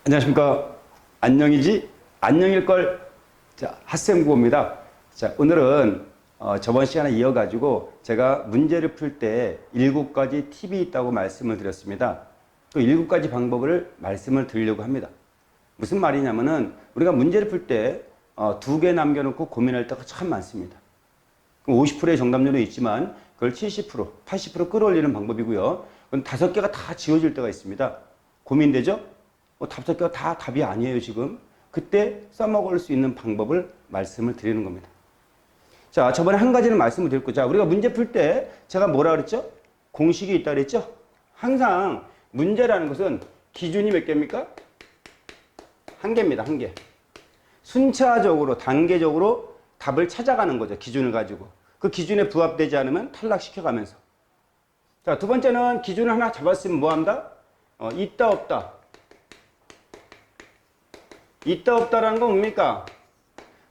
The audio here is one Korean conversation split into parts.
안녕하십니까. 안녕이지 안녕일걸. 자, 핫쌤국어입니다. 자, 오늘은 저번 시간에 이어가지고 제가 문제를 풀 때 7가지 팁이 있다고 말씀을 드렸습니다. 그 7가지 방법을 말씀을 드리려고 합니다. 무슨 말이냐면은 우리가 문제를 풀 때 2개 남겨놓고 고민할 때가 참 많습니다. 50%의 정답률은 있지만 그걸 70%, 80% 끌어올리는 방법이고요. 그건 5개가 다 지워질 때가 있습니다. 고민되죠? 5개가 다 답이 아니에요, 지금. 그때 써먹을 수 있는 방법을 말씀을 드리는 겁니다. 자, 저번에 한 가지는 말씀을 드렸고, 자, 우리가 문제 풀 때 제가 뭐라 그랬죠? 공식이 있다 그랬죠? 항상 문제라는 것은 기준이 몇 개입니까? 한 개입니다, 한 개. 순차적으로, 단계적으로 답을 찾아가는 거죠, 기준을 가지고. 그 기준에 부합되지 않으면 탈락시켜가면서. 자, 두 번째는 기준을 하나 잡았으면 뭐 한다? 있다, 없다. 있다, 없다라는 건 뭡니까?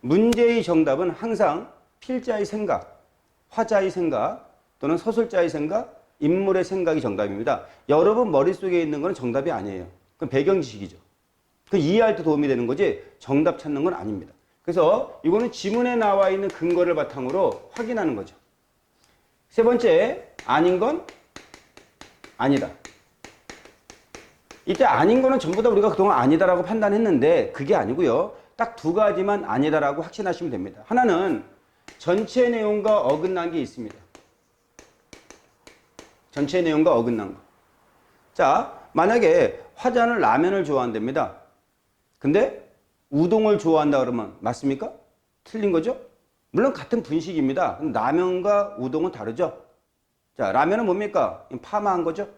문제의 정답은 항상 필자의 생각, 화자의 생각, 또는 서술자의 생각, 인물의 생각이 정답입니다. 여러분 머릿속에 있는 건 정답이 아니에요. 그건 배경지식이죠. 그 이해할 때 도움이 되는 거지 정답 찾는 건 아닙니다. 그래서 이거는 지문에 나와 있는 근거를 바탕으로 확인하는 거죠. 세 번째, 아닌 건 아니다. 이때 아닌 거는 전부 다 우리가 그동안 아니다라고 판단했는데 그게 아니고요. 딱 2가지만 아니다라고 확신하시면 됩니다. 하나는 전체 내용과 어긋난 게 있습니다. 전체 내용과 어긋난 거. 자, 만약에 화자는 라면을 좋아한답니다. 근데 우동을 좋아한다 그러면 맞습니까? 틀린 거죠? 물론 같은 분식입니다. 라면과 우동은 다르죠? 자, 라면은 뭡니까? 파마한 거죠?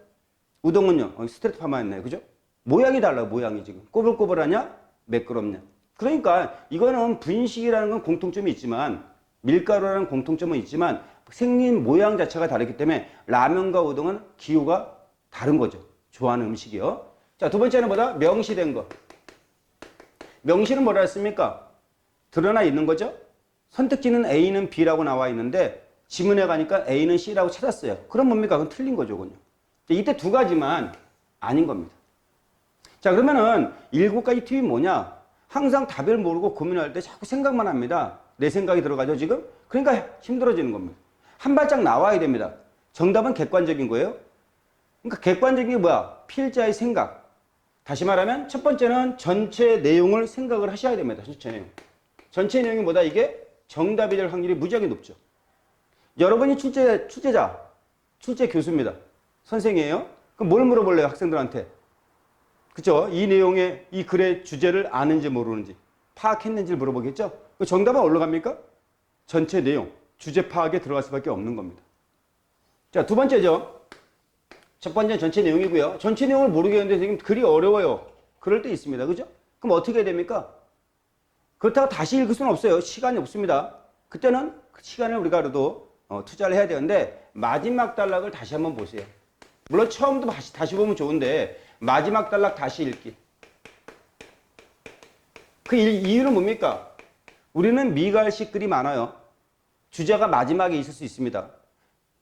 우동은요? 스트레이트 파마했네. 그죠? 모양이 달라요. 모양이 지금. 꼬불꼬불하냐? 매끄럽냐? 그러니까 이거는 분식이라는 건 공통점이 있지만 밀가루라는 공통점은 있지만 생긴 모양 자체가 다르기 때문에 라면과 우동은 기호가 다른 거죠. 좋아하는 음식이요. 자, 두 번째는 뭐다? 명시된 거. 명시는 뭐라 했습니까? 드러나 있는 거죠? 선택지는 A는 B라고 나와 있는데 지문에 가니까 A는 C라고 찾았어요. 그럼 뭡니까? 그건 틀린 거죠. 그건요. 이때 2가지만 아닌 겁니다. 자, 그러면은 7가지 팁이 뭐냐? 항상 답을 모르고 고민할 때 자꾸 생각만 합니다. 내 생각이 들어가죠, 지금? 그러니까 힘들어지는 겁니다. 한 발짝 나와야 됩니다. 정답은 객관적인 거예요. 그러니까 객관적인 게 뭐야? 필자의 생각. 다시 말하면 첫 번째는 전체 내용을 생각을 하셔야 됩니다. 전체 내용. 전체 내용이 뭐다? 이게 정답이 될 확률이 무지하게 높죠. 여러분이 출제자, 출제 교수입니다. 선생이에요? 그럼 뭘 물어볼래요? 학생들한테. 그쵸? 이 내용의, 이 글의 주제를 아는지 모르는지, 파악했는지를 물어보겠죠? 그 정답은 어디로 갑니까? 전체 내용, 주제 파악에 들어갈 수밖에 없는 겁니다. 자, 두 번째죠. 첫 번째는 전체 내용이고요. 전체 내용을 모르겠는데 지금 글이 어려워요. 그럴 때 있습니다. 그죠? 그럼 어떻게 해야 됩니까? 그렇다고 다시 읽을 수는 없어요. 시간이 없습니다. 그때는 그 시간을 우리가 그래도 투자를 해야 되는데 마지막 단락을 다시 한번 보세요. 물론 처음도 다시 보면 좋은데 마지막 단락 다시 읽기. 그 이유는 뭡니까? 우리는 미갈식 글이 많아요. 주제가 마지막에 있을 수 있습니다.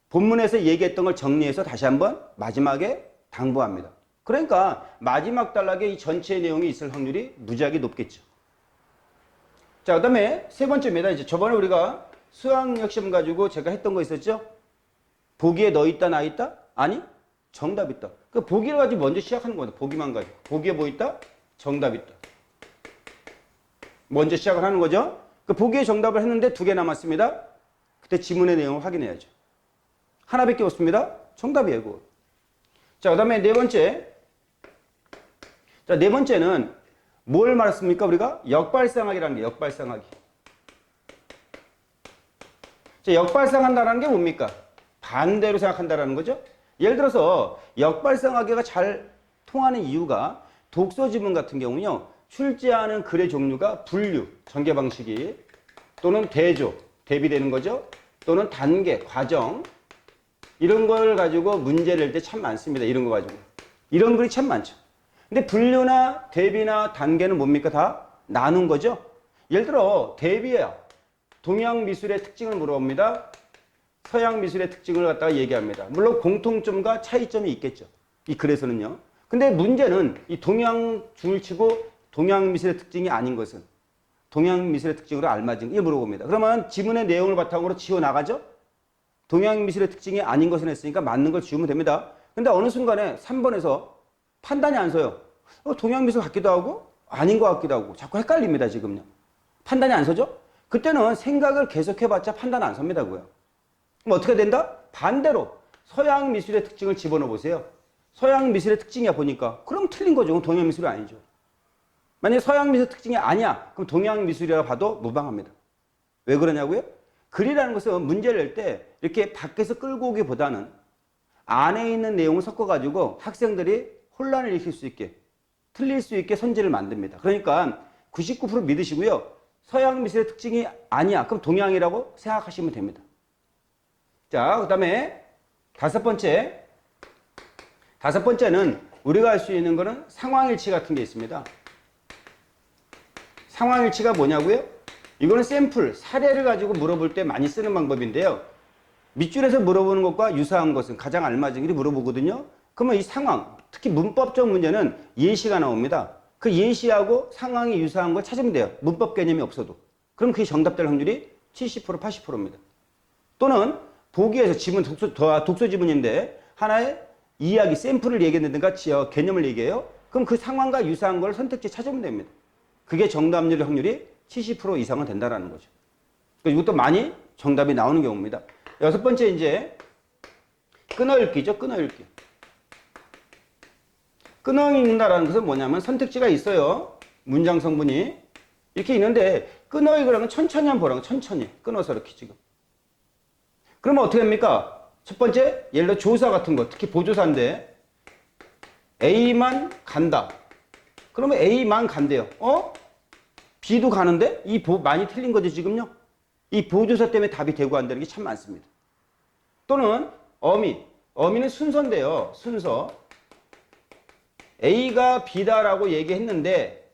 본문에서 얘기했던 걸 정리해서 다시 한번 마지막에 당부합니다. 그러니까 마지막 단락에 이 전체 내용이 있을 확률이 무지하게 높겠죠. 자, 그 다음에 세 번째입니다. 이제 저번에 우리가 수학역 시험 가지고 제가 했던 거 있었죠? 보기에 너 있다, 나 있다? 아니, 정답 있다. 그 보기를 가지고 먼저 시작하는 겁니다. 보기만 가지고. 보기에 뭐 있다? 정답 있다. 먼저 시작을 하는 거죠. 그 보기에 정답을 했는데 2개 남았습니다. 그때 지문의 내용을 확인해야죠. 하나밖에 없습니다. 정답이에요, 그거. 자, 그 다음에 네 번째. 자, 네 번째는 뭘 말했습니까, 우리가? 역발상하기라는 게, 역발상하기. 자, 역발상한다는 게 뭡니까? 반대로 생각한다는 거죠. 예를 들어서 역발상하기가 잘 통하는 이유가 독서 지문 같은 경우는요. 출제하는 글의 종류가 분류, 전개 방식이 또는 대조, 대비되는 거죠. 또는 단계, 과정 이런 걸 가지고 문제를 낼 때 참 많습니다. 이런 거 가지고. 이런 글이 참 많죠. 근데 분류나 대비나 단계는 뭡니까? 다 나눈 거죠. 예를 들어 대비예요. 동양 미술의 특징을 물어봅니다. 서양 미술의 특징을 갖다가 얘기합니다. 물론 공통점과 차이점이 있겠죠. 이 글에서는요. 근데 문제는 이 동양 중을 치고 동양 미술의 특징이 아닌 것은 동양 미술의 특징으로 알맞은 게 물어봅니다. 그러면 지문의 내용을 바탕으로 지워 나가죠? 동양 미술의 특징이 아닌 것은 했으니까 맞는 걸 지우면 됩니다. 근데 어느 순간에 3번에서 판단이 안 서요. 동양 미술 같기도 하고 아닌 것 같기도 하고 자꾸 헷갈립니다, 지금요. 판단이 안 서죠? 그때는 생각을 계속해봤자 판단 안 섭니다, 그거요. 그럼 어떻게 된다? 반대로 서양 미술의 특징을 집어넣어 보세요. 서양 미술의 특징이야 보니까. 그럼 틀린 거죠. 동양 미술이 아니죠. 만약에 서양 미술 특징이 아니야. 그럼 동양 미술이라고 봐도 무방합니다. 왜 그러냐고요? 글이라는 것은 문제를 낼 때 이렇게 밖에서 끌고 오기보다는 안에 있는 내용을 섞어가지고 학생들이 혼란을 일으킬 수 있게, 틀릴 수 있게 선지를 만듭니다. 그러니까 99% 믿으시고요. 서양 미술의 특징이 아니야. 그럼 동양이라고 생각하시면 됩니다. 자, 그 다음에 다섯 번째는 우리가 알 수 있는 거는 상황일치 같은 게 있습니다. 상황일치가 뭐냐고요? 이거는 샘플, 사례를 가지고 물어볼 때 많이 쓰는 방법인데요. 밑줄에서 물어보는 것과 유사한 것은 가장 알맞은 길이 물어보거든요. 그러면 이 상황, 특히 문법적 문제는 예시가 나옵니다. 그 예시하고 상황이 유사한 걸 찾으면 돼요. 문법 개념이 없어도. 그럼 그게 정답될 확률이 70%, 80%입니다. 또는 보기에서 지문, 독서 지문인데 하나의 이야기, 샘플을 얘기했는가 개념을 얘기해요. 그럼 그 상황과 유사한 걸 선택지 찾으면 됩니다. 그게 정답률 확률이 70% 이상은 된다는 거죠. 이것도 많이 정답이 나오는 경우입니다. 여섯 번째 이제 끊어읽기죠. 끊어읽기. 끊어읽는다라는 것은 뭐냐면 선택지가 있어요. 문장 성분이 이렇게 있는데 끊어읽으라면 천천히 한번 보라고. 천천히 끊어서 이렇게 지금. 그러면 어떻게 합니까? 첫 번째 예를 들어 조사 같은 거, 특히 보조사인데 A만 간다. 그러면 A만 간대요. B도 가는데 많이 틀린 거죠 지금요. 이 보조사 때문에 답이 되고 안 되는 게 참 많습니다. 또는 어미는 순서인데요. 순서. A가 B다라고 얘기했는데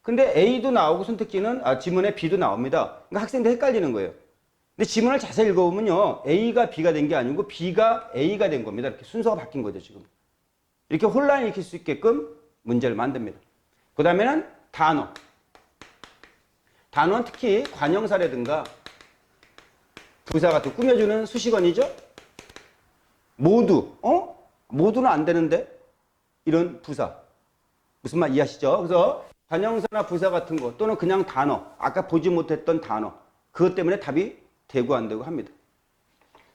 근데 A도 나오고 선택지는 지문에 B도 나옵니다. 그러니까 학생들 헷갈리는 거예요. 근데 지문을 자세히 읽어보면요. A가 B가 된 게 아니고 B가 A가 된 겁니다. 이렇게 순서가 바뀐 거죠 지금. 이렇게 혼란을 일으킬 수 있게끔 문제를 만듭니다. 그 다음에는 단어. 단어는 특히 관형사라든가 부사 같은 꾸며주는 수식어이죠. 모두. 모두는 안 되는데 이런 부사. 무슨 말 이해하시죠? 그래서 관형사나 부사 같은 거 또는 그냥 단어. 아까 보지 못했던 단어. 그것 때문에 답이 되고 안 되고 합니다.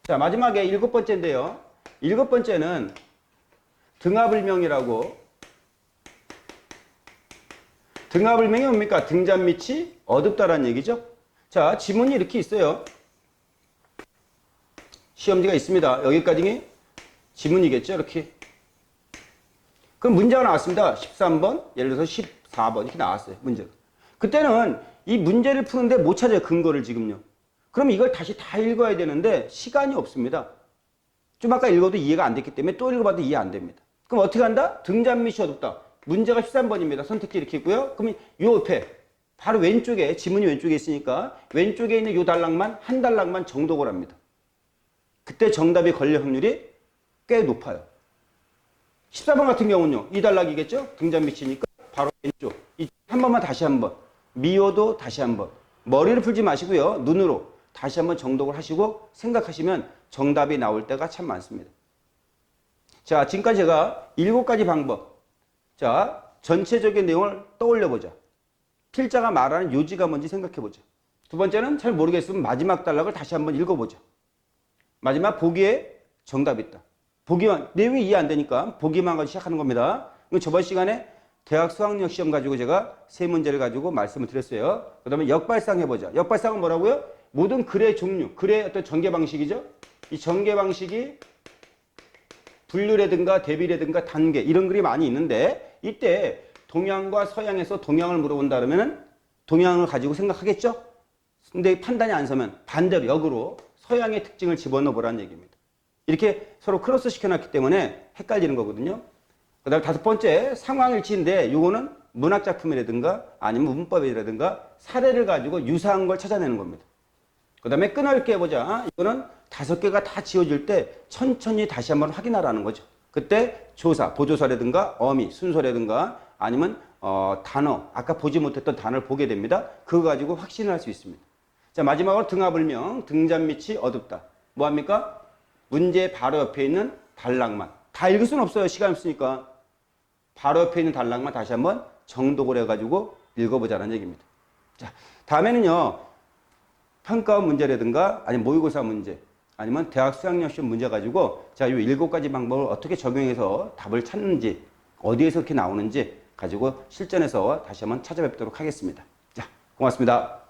자, 마지막에 일곱 번째인데요. 일곱 번째는 등하불명이라고. 등하불명이 뭡니까? 등잔 밑이 어둡다라는 얘기죠. 자, 지문이 이렇게 있어요. 시험지가 있습니다. 여기까지 지문이겠죠. 이렇게. 그럼 문제가 나왔습니다. 13번, 예를 들어서 14번 이렇게 나왔어요. 문제가. 그때는 이 문제를 푸는데 못 찾아요. 근거를 지금요. 그럼 이걸 다시 다 읽어야 되는데 시간이 없습니다. 좀 아까 읽어도 이해가 안 됐기 때문에 또 읽어봐도 이해 안 됩니다. 그럼 어떻게 한다? 등잔 밑이 어둡다. 문제가 13번입니다. 선택지 이렇게 있고요. 그럼 요 옆에 바로 왼쪽에 지문이 왼쪽에 있으니까 왼쪽에 있는 요 단락만 한 단락만 정독을 합니다. 그때 정답이 걸릴 확률이 꽤 높아요. 14번 같은 경우는요. 이 단락이겠죠? 등잔 밑이니까 바로 왼쪽. 한 번만 다시 한번. 미워도 다시 한번. 머리를 풀지 마시고요. 눈으로 다시 한번 정독을 하시고 생각하시면 정답이 나올 때가 참 많습니다. 자, 지금까지 제가 7가지 방법. 자, 전체적인 내용을 떠올려보자. 필자가 말하는 요지가 뭔지 생각해보자. 두 번째는 잘 모르겠으면 마지막 단락을 다시 한번 읽어보자. 마지막 보기에 정답이 있다. 보기만, 내용이 이해 안 되니까 보기만 가지고 시작하는 겁니다. 저번 시간에 대학 수학력 시험 가지고 제가 세 문제를 가지고 말씀을 드렸어요. 그 다음에 역발상 해보자. 역발상은 뭐라고요? 모든 글의 종류, 글의 어떤 전개 방식이죠. 이 전개 방식이 분류라든가 대비라든가 단계 이런 글이 많이 있는데 이때 동양과 서양에서 동양을 물어본다 그러면은 동양을 가지고 생각하겠죠? 근데 판단이 안 서면 반대로 역으로 서양의 특징을 집어넣어 보라는 얘기입니다. 이렇게 서로 크로스 시켜놨기 때문에 헷갈리는 거거든요. 그 다음에 다섯 번째 상황일치인데 이거는 문학작품이라든가 아니면 문법이라든가 사례를 가지고 유사한 걸 찾아내는 겁니다. 그 다음에 끊어읽기 해보자. 이거는 5개가 다 지워질 때 천천히 다시 한번 확인하라는 거죠. 그때 조사, 보조사라든가 어미, 순서라든가 아니면 단어, 아까 보지 못했던 단어를 보게 됩니다. 그거 가지고 확신을 할 수 있습니다. 자, 마지막으로 등하불명, 등잔 밑이 어둡다. 뭐합니까? 문제 바로 옆에 있는 단락만. 다 읽을 수는 없어요. 시간 없으니까. 바로 옆에 있는 단락만 다시 한번 정독을 해가지고 읽어보자는 얘기입니다. 자, 다음에는요, 평가 문제라든가 아니면 모의고사 문제 아니면 대학 수학력 시험 문제 가지고 자, 이 7가지 방법을 어떻게 적용해서 답을 찾는지 어디에서 이렇게 나오는지 가지고 실전에서 다시 한번 찾아뵙도록 하겠습니다. 자, 고맙습니다.